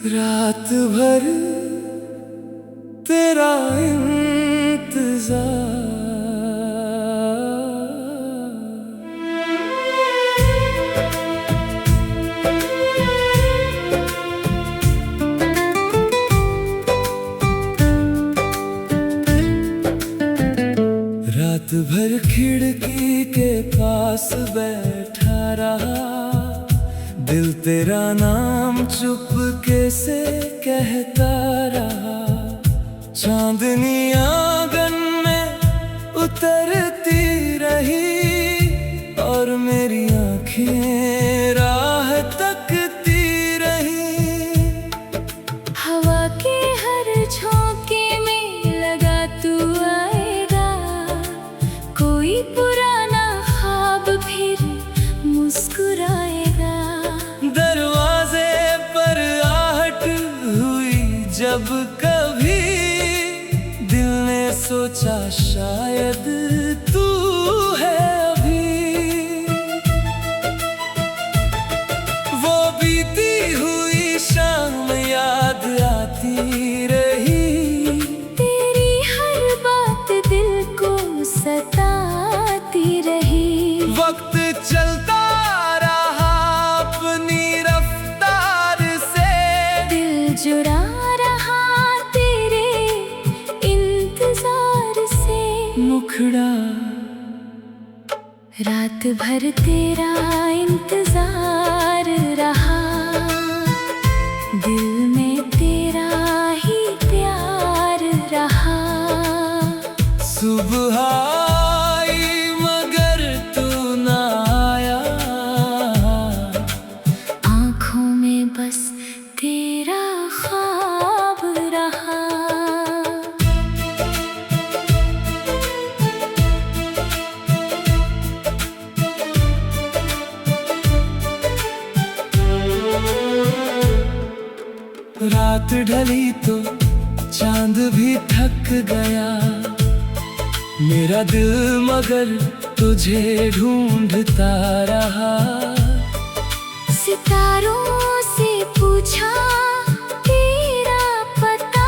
रात भर तेरा इंतजार, रात भर खिड़की के पास बैठा रहा, दिल तेरा नाम चुपके से कहता रहा। चांदनी आंगन में उतरती रही और मेरी आंखें राह तकती रही। हवा के हर झोंके में लगा तू आएगा, कोई पुराना ख्वाब फिर मुस्कुराएगा। दरवाजे पर आहट हुई जब कभी, दिल ने सोचा शायद तू है अभी। वो बीती हुई शाम याद आती रही, तेरी हर बात दिल को सताती रही। वक्त चलता रहा अपनी रफ्तार से, दिल जुड़ा रहा तेरे इंतजार से। मुखड़ा रात भर तेरा इंतजार रहा, दिल में तेरा ही प्यार रहा। सुबह आई मगर तू न आया, आँखों में बस तेरा ख्वाब रहा। रात ढली तो चांद भी थक गया, मेरा दिल मगर तुझे ढूंढता रहा। सितारों से पूछा तेरा पता,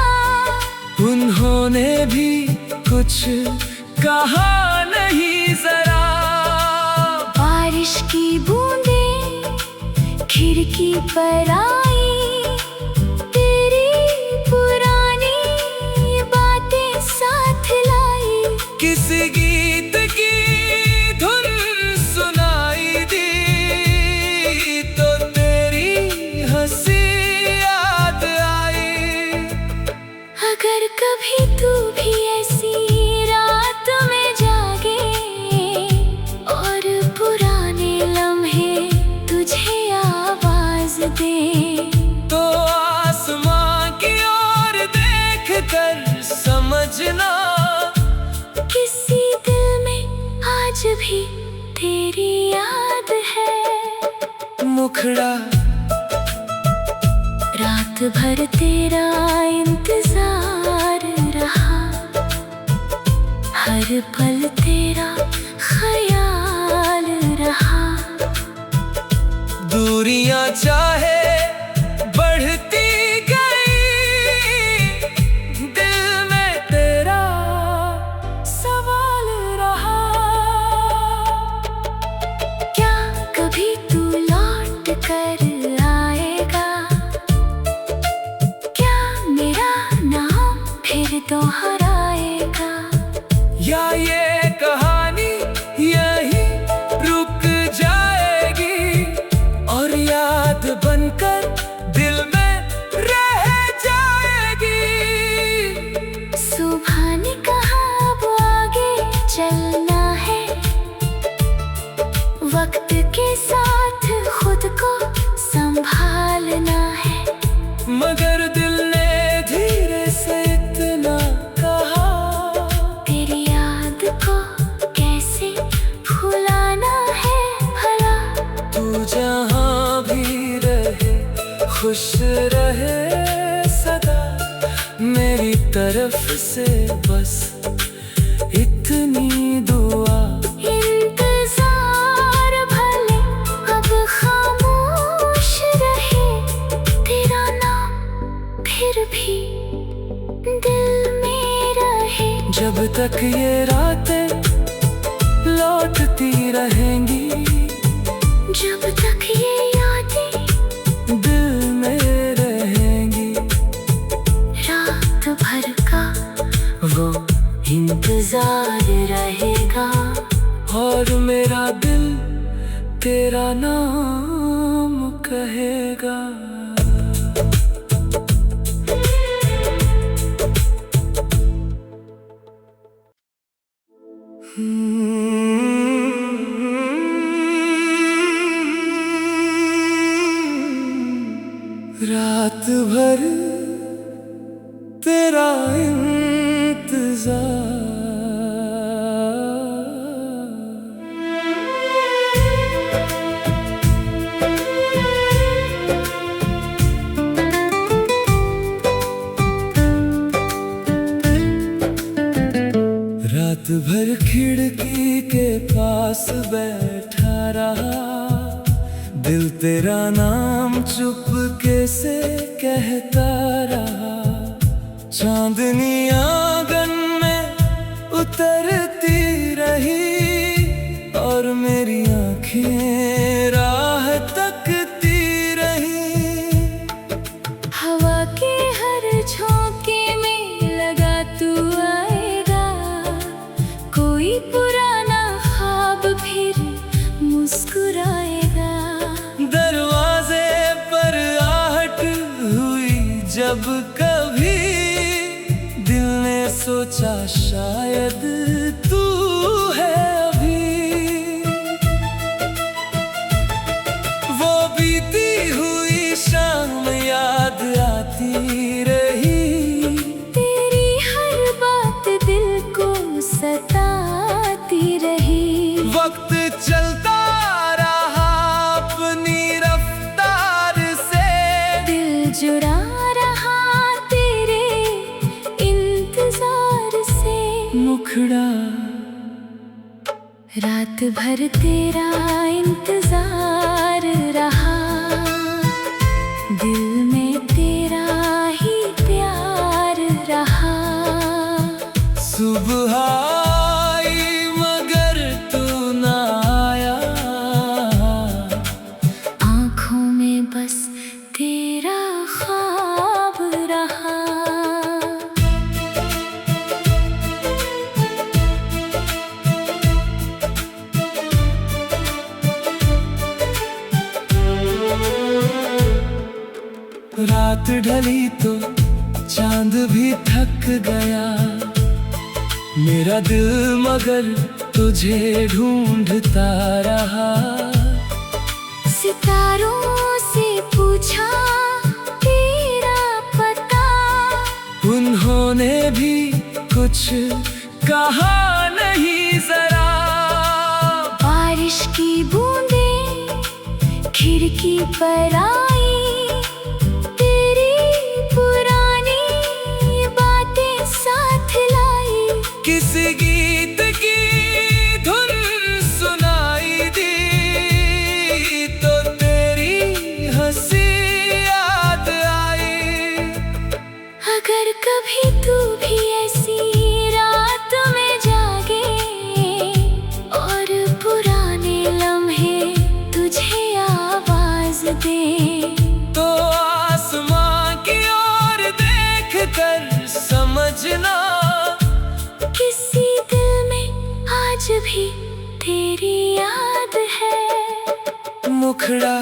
उन्होंने भी कुछ कहा नहीं जरा। बारिश की बूंदें खिड़की पर आई, तेरी पुरानी बातें साथ लाई। किसी गीत की धुन सुनाई दी तो तेरी हंसी याद आई। अगर कभी तू भी ऐसी रात में जागे और पुराने लम्हे तुझे आवाज दे, तो आसमां की ओर देख कर समझना, किसी दिल में आज भी तेरी याद है। मुखड़ा रात भर तेरा इंतजार रहा, हर पल तेरा ख्याल रहा। दूरियां चाहे बढ़ती गई, दिल में तेरा सवाल रहा। क्या कभी तू लौट कर आएगा, क्या मेरा नाम फिर दोहराएगा। या ये कहानी यही रुक जाएगी और याद बनकर दिल में रह जाएगी। सुबह ने कहा अब आगे चलना है, वक्त के साथ खुद को संभालना है। मगर दिल ने धीरे से इतना कहा, तेरी याद को कैसे भुलाना है भला। तू जहाँ भी रहे खुश रहे सदा, मेरी तरफ से बस इतनी दुआ। ये रातें लौटती रहेंगी जब तक ये यादें दिल में रहेंगी। रात भर का वो इंतजार रहेगा और मेरा दिल तेरा नाम कहेगा। रात भर तेरा इंतजार, रात भर खिड़की के पास बैठा रहा, दिल तेरा नाम चुपके से कहता रहा। चांदनी आंगन में उतरती रही और मेरी आँखें राह तकती रही। हवा के हर झोंके में लगा तू आएगा, कोई पुराना ख्वाब फिर मुस्कुराएगा। दरवाजे पर आहट हुई जब कभी, दिल ने सोचा शायद तू है अभी। वो बीती हुई शाम याद आती रही, तेरी हर बात दिल को सताती रही। वक्त चलता रहा अपनी रफ्तार से, दिल जुड़ा रहा तेरे इंतजार से। मुखड़ा रात भर तेरा इंतजार रहा, दिल में तेरा ही प्यार रहा। सुबह आई मगर तू ना आया, आँखों में बस तेरा ख्वाब रहा। रात ढली तो चांद भी थक गया, मेरा दिल मगर तुझे ढूंढता रहा। सितारों से पूछा तेरा पता, उन्होंने भी कुछ कहा नहीं जरा। बारिश की बूंदें खिड़की पर आई, तेरी पुरानी बातें साथ लाई। किसी गीत की धुन सुनाई दी तो तेरी हंसी याद आई। अगर कभी तू भी ऐसी रात में जागे और पुराने लम्हे तुझे आवाज दे, तो आसमां की ओर देख कर समझना, किसी दिल में आज भी तेरी याद है। मुखड़ा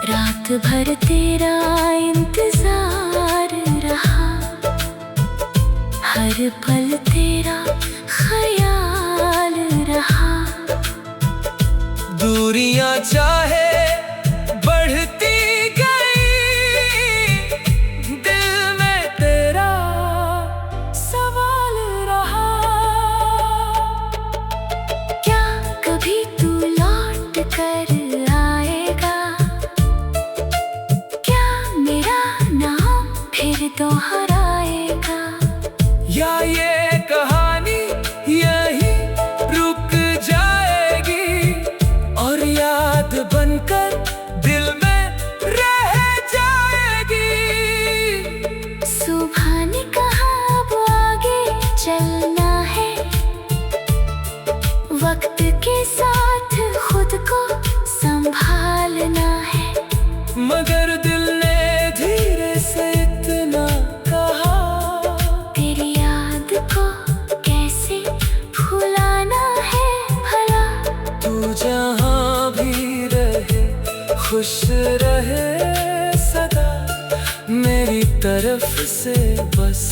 रात भर तेरा इंतजार रहा, हर पल तेरा ख्याल रहा। दूरियां चाहे बढ़ती गई, दिल में तेरा सवाल रहा। क्या कभी तू लौट कर आएगा, क्या मेरा नाम फिर दोहराएगा। या ये कहानी यहीं रुक जाएगी और याद बन खुश रहे सदा, मेरी तरफ से बस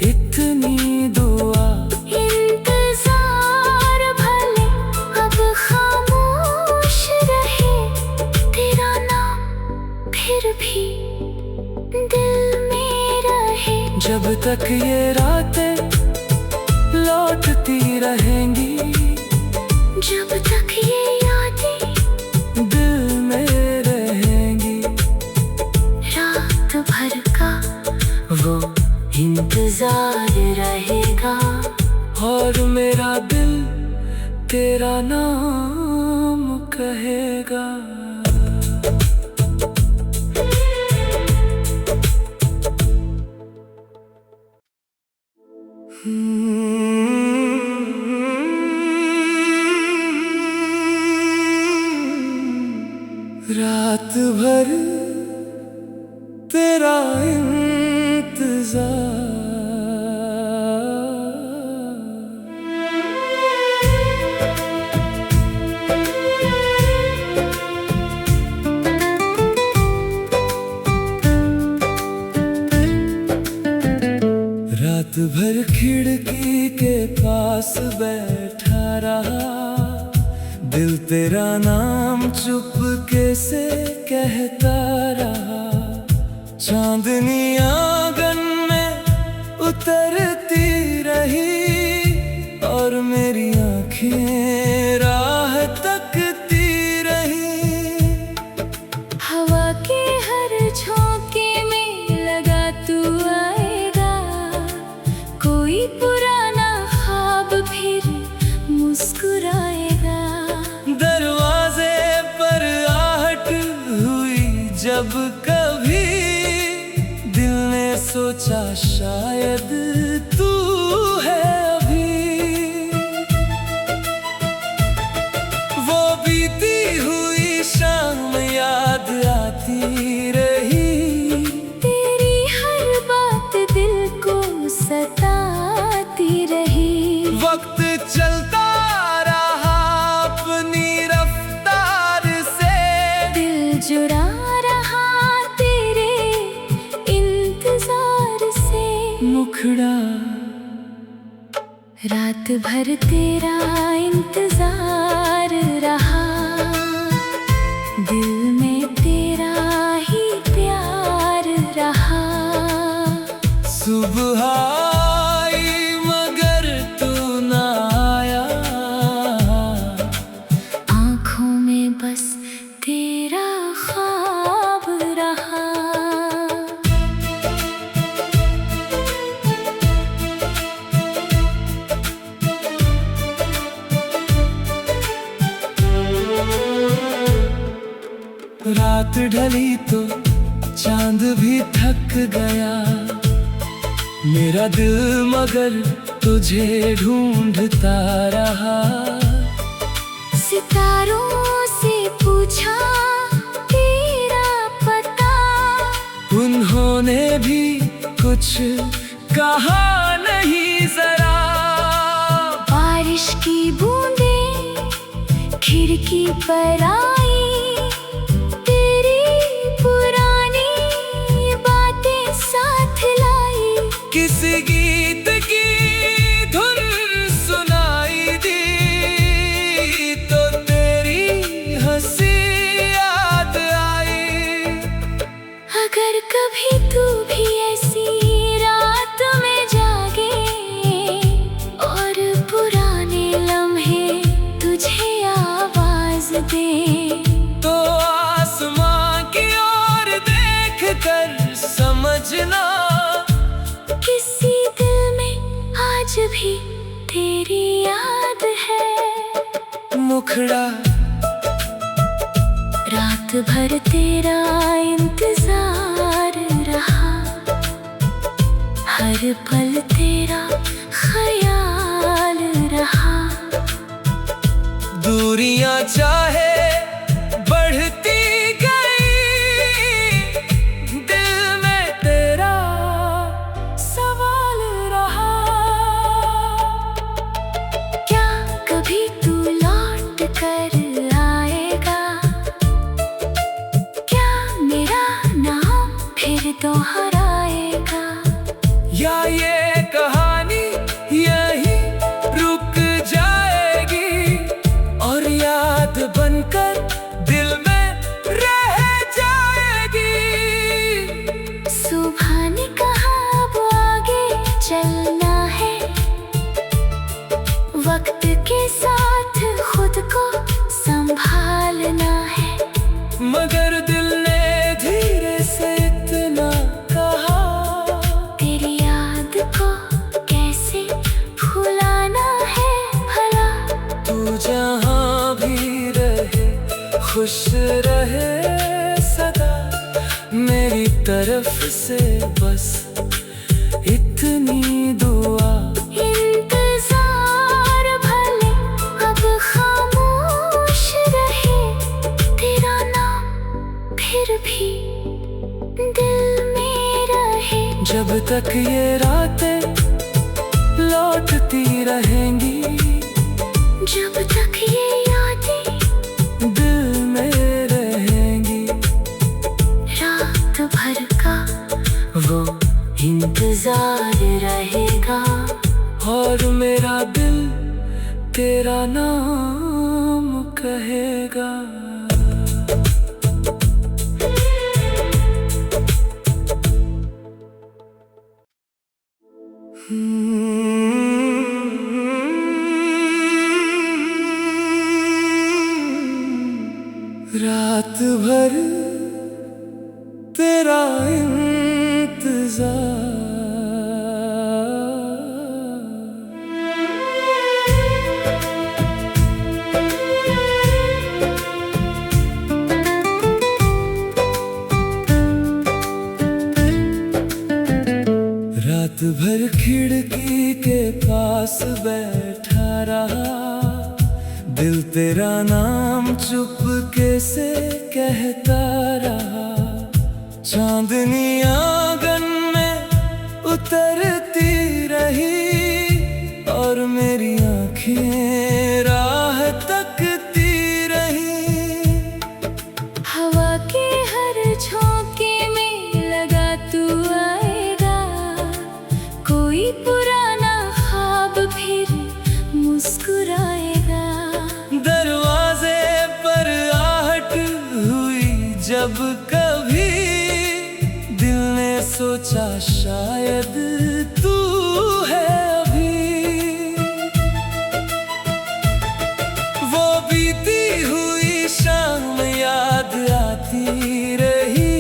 इतनी दुआ। इंतजार भले अब खामोश रहे, तेरा नाम फिर भी दिल में रहे। जब तक ये रातें लौटती रहेंगी, जब तक ये यादें दिल में रहेंगी। रात भर का वो इंतजार रहेगा, और मेरा दिल तेरा नाम कहेगा। रात भर तेरा इंतजार। रात भर खिड़की के पास बैठा रहा, दिल तेरा नाम चुपके से कहता रहा। चांदनी आंगन में उतरती रही, और मेरी आँखें राह तकती रही। हवा के हर झोंके में लगा तू आएगा, कोई पुराना ख्वाब फिर मुस्कुराएगा। दरवाजे पर आहट हुई जब कभी, दिल ने सोचा शायद तू है अभी। वो बीती हुई शाम याद आती रही, तेरी हर बात दिल को सताती रही। वक्त चलता रहा अपनी रफ्तार से, दिल जुड़ा रहा तेरे इंतजार से। मुखड़ा रात भर तेरा इंतजार रहा, दिल में तेरा ही प्यार रहा। सुबह आई मगर तू न आया, आँखों में बस तेरा ख्वाब रहा। रात ढली तो चांद भी थक गया, मेरा दिल मगर तुझे ढूंढता रहा। सितारों से पूछा तेरा पता, उन्होंने भी कुछ कहा नहीं जरा। बारिश की बूंदें खिड़की पर आई, तेरी पुरानी बातें साथ लाई। किसी गीत की धुन सुनाई दी, तो तेरी हंसी याद आई। अगर कभी तू भी ऐसी रात में जागे, और पुराने लम्हे तुझे आवाज दे, तो आसमां की ओर देख कर समझना, किसी दिल में आज भी तेरी याद है। मुखड़ा रात भर तेरा इंतजार रहा, हर पल तेरा ख्याल रहा। दूरियां चाहे बढ़ती गई, दिल में तेरा सवाल रहा। क्या कभी तू लौट कर आएगा, वक्त के साथ खुद को संभालना है, मगर दिल ने धीरे से इतना कहा, तेरी याद को कैसे भुलाना है भला। तू जहाँ भी रहे खुश रहे सदा, मेरी तरफ से बस इतनी दुआ। इंतजार भले अब खामोश रहे, तेरा नाम फिर भी दिल में रहे। जब तक ये रातें लौटती रहेंगी, जब तक ये यादें दिल में रहेंगी, रात भर का वो इंतजार रहेगा, और मेरा दिल तेरा नाम कहेगा। रात भर तेरा इंतजार, रात भर खिड़की के पास बैठा रहा, दिल तेरा नाम चुपके से कहता रहा। चांदनी आंगन में उतरती रही, और मेरी आँखें राह तकती रही। हवा के हर झोंके में लगा तू आएगा, कोई पुराना ख्वाब फिर मुस्कुराएगा। दरवाजे पर आहट हुई जब कभी, दिल ने सोचा शायद तू है अभी। वो बीती हुई शाम याद आती रही,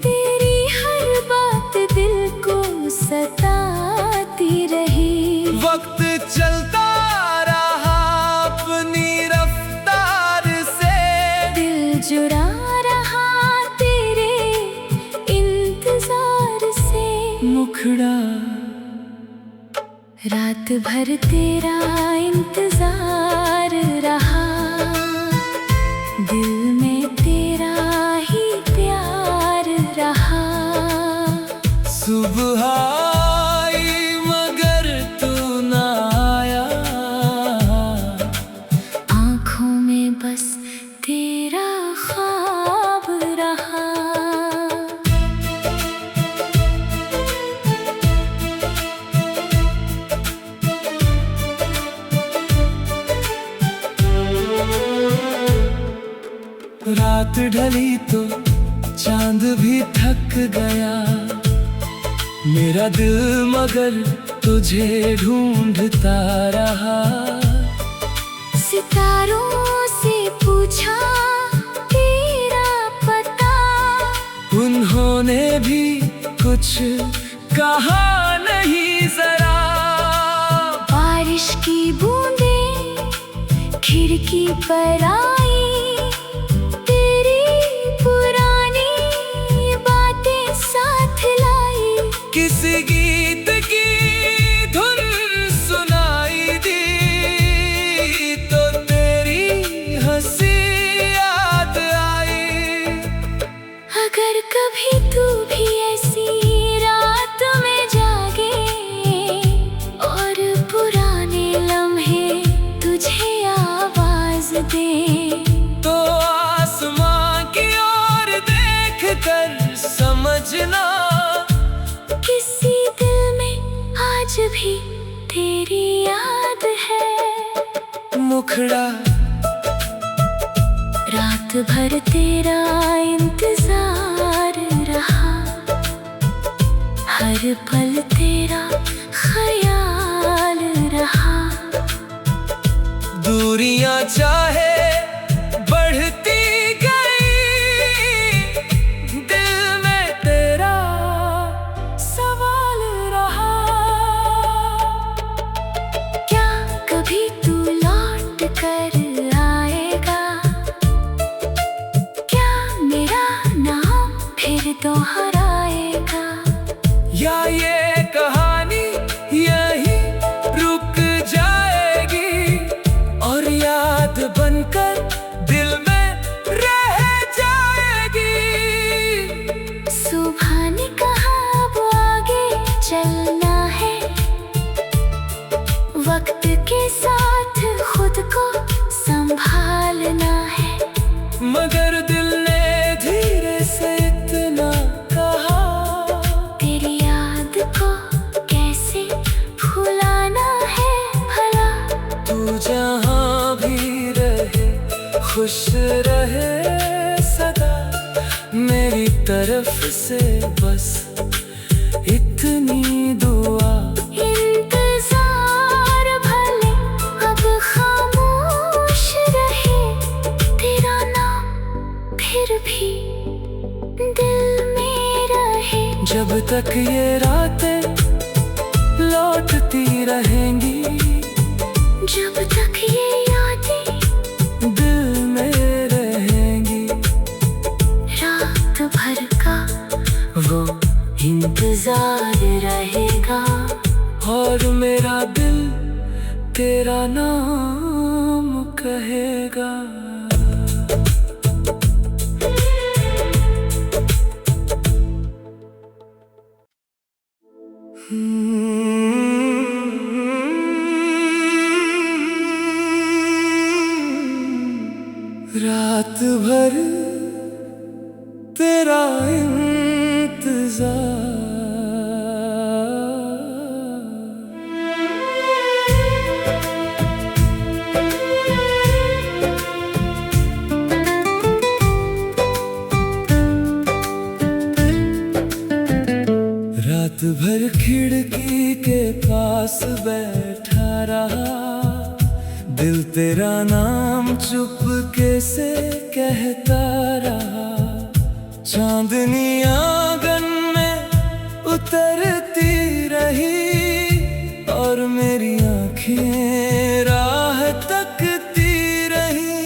तेरी हर बात दिल को सताती रही। वक्त चलता रहा अपनी रफ्तार से, दिल जुड़ा रहा तेरे इंतजार से। मुखड़ा रात भर तेरा इंतजार रहा, दिल में तेरा ही प्यार रहा। सुबह आई मगर तू ना आया, आँखों में बस तेरा ख्वाब रहा। रात ढली तो चांद भी थक गया, मेरा दिल मगर तुझे ढूंढता रहा। सितारों से पूछा तेरा पता, उन्होंने भी कुछ कहा नहीं जरा। बारिश की बूंदें खिड़की पर आई, तेरी पुरानी बातें साथ लाई। किसी गीत की धुन सुनाई दी, तो तेरी हंसी याद आई। अगर कभी तू भी ऐसी रात में जागे, और पुराने लम्हे तुझे आवाज दे, तो आसमां की ओर देख कर समझना, किसी दिल में आज भी तेरी याद है। मुखड़ा रात भर तेरा इंतजार रहा, हर पल तेरा ख्याल रहा। चाहे बढ़ती गई, दिल में तेरा सवाल रहा। क्या कभी तू लौट कर आएगा? क्या मेरा नाम फिर दोहराएगा? या ये कहानी यही रुक जाएगी और याद बनकर दिल में रह जाएगी। सुबह ने कहा अब आगे चलना है, वक्त के साथ खुद को संभालना है। मगर दिल ने धीरे से इतना कहा, तेरी याद को कैसे भुलाना है भला? तू जहाँ भी रहे खुश रहे सदा, मेरी तरफ से बस इतनी दुआ। इंतजार भले अब खामोश रहे, तेरा नाम फिर भी दिल में रहे। जब तक ये रातें लौटती रहेंगी, जब तक ये यादें दिल में रहेंगी, रात भर का वो इंतजार रहेगा। और मेरा दिल तेरा नाम कहेगा। रात भर तेरा इंतजार, रात भर खिड़की के पास बैठा रहा, दिल तेरा नाम चुपके से कहता रहा। चांदनी आंगन में उतरती रही और मेरी आंखें राह तकती रही।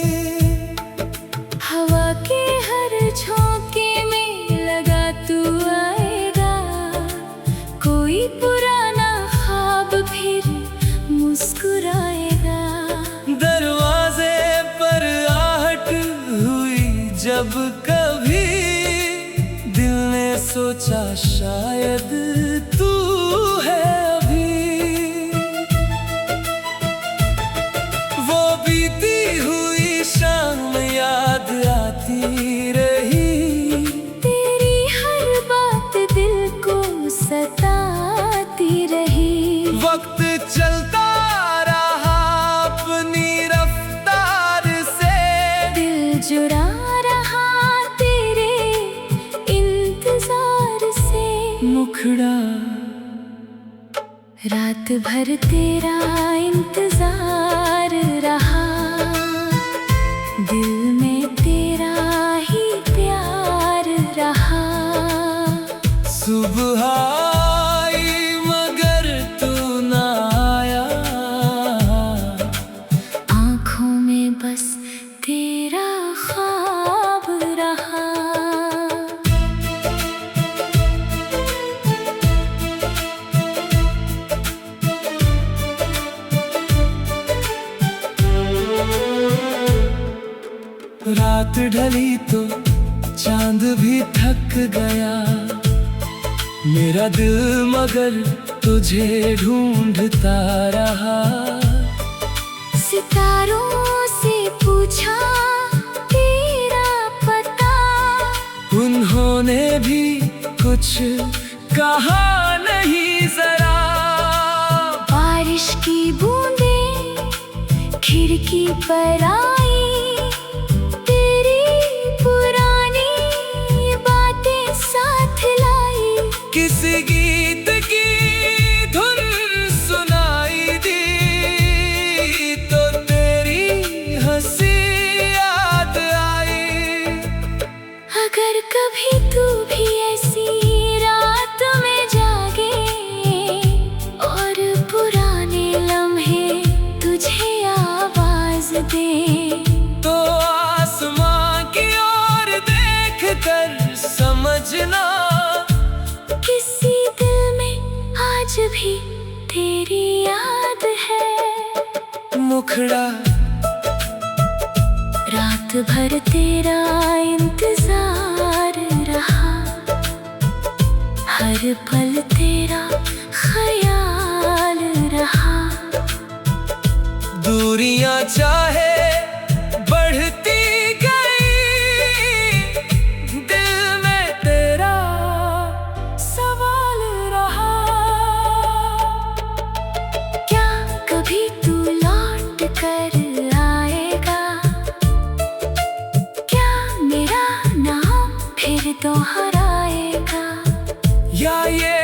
हवा के हर झोंके में लगा तू आएगा, कोई पुराना ख्वाब फिर मुस्कुराएगा। दरवाजे पर आहट हुई जब कभी, दिल ने सोचा शायद तू है अभी। वो बीती हुई शाम याद आती रही, तेरी हर बात दिल को सताती रही। वक्त चलता रहा अपनी रफ्तार से, दिल जुड़ा रहा तेरे इंतजार से। मुखड़ा रात भर तेरा इंतजार रहा, दिल में तेरा ही प्यार रहा। सुबह आई मगर तू न आया, आँखों में बस तेरा ख्वाब रहा। रात ढली तो चांद भी थक गया, मेरा दिल मगर तुझे ढूंढता रहा। सितारों से पूछा तेरा पता, उन्होंने भी कुछ कहा नहीं जरा। बारिश की बूंदें खिड़की पर आई, तेरी पुरानी बातें साथ लाई। किसी गीत की धुन सुनाई दी तो तेरी मुखड़ा। रात भर तेरा इंतजार रहा, हर पल तेरा ख्याल रहा। दूरियां चाहे बढ़ती गई, दिल में तेरा सवाल रहा। क्या कभी तू लौट कर आएगा? क्या मेरा नाम फिर दोहराएगा? या ये